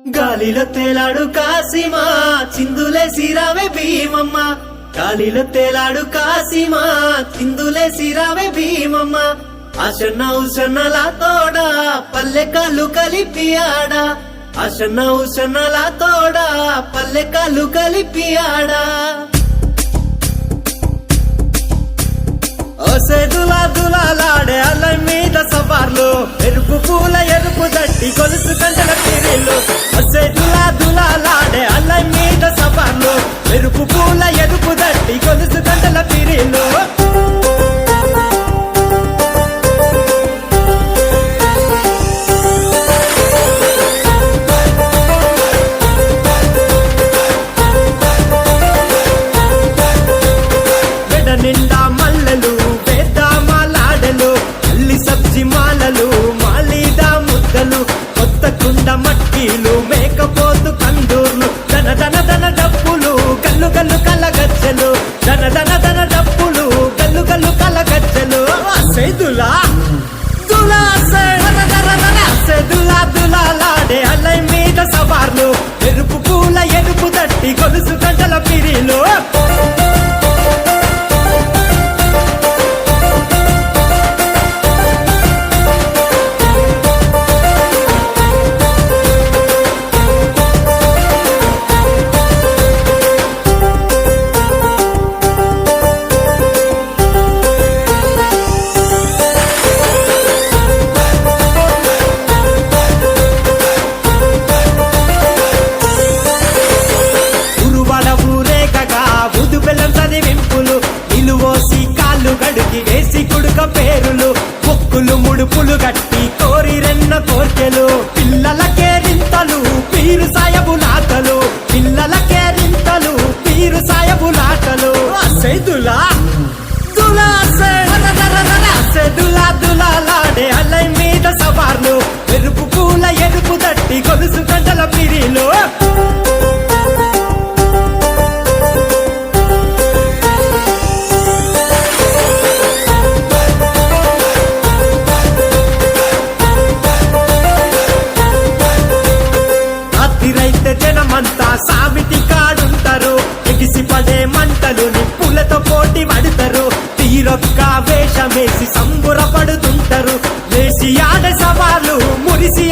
గాలిలో తేలాడు కాసిమా చిందులేసి రావే భీమమ్మ గాలిలో తేలాడు కాసిమా చిందులేసి రావే భీమమ్మ ఆశన్న ఉషన్నల తోడా పల్లె కాళ్ళు కలిపి ఆడా ఆశన్న ఉషన్నల తోడా పల్లె కాళ్ళు కలిపి ఆడా దులా దులాలాడే అల్ల మీద సవార్లు ఎరుపు పూల ఎరుపు దట్టి గొలుసు గంటల పిరిలు దులా దులాలాడే అల్ల మీద సవార్లు ఎరుపు పూల ఎరుపు దట్టి గొలుసు గంటల పిరిలు నిండా మల్లెలు వేద్దామాలాడలు అల్లి సబ్జి మాలలు మాలీదా ముద్దలు కొత్త కుండ మట్టీలు మేకపోతు కందూర్లు ధన ధన ధన డప్పులు గల్లు గల్లు కలగచ్చలు ధన ధన ధన డప్పులు గల్లు గల్లు కలగచ్చలు దులా దులా దులా దులాలాడే అల్లై మీద సవార్లు ఎరుపు పూల ఎరుపు దట్టి గొలుసు గంటల పిరిలు గడికి వేసి కుడుక పేరులు ముక్కులు ముడుపులు గట్టి కోరి రెన్న కోర్కెలు పిల్లలకే రింతలు పీరు సాయబులాటలు పిల్లలకే రింతలు పీరు సాయబులాటలు దులా దులా దులా దులాలాడే అల్లై మీద సవార్లు ఎరుపు పూల ఎరుపు దట్టి గొలుసు గంటల పిరిలు జనమంతా సామిటి కాడుంటారు ఎగిసి పడే మంటలు నిప్పులతో పోటీ పడతారు తీరొక్క వేషమేసి సంబురపడుతుంటారు వేసి ఆడే సవాలు మురిసి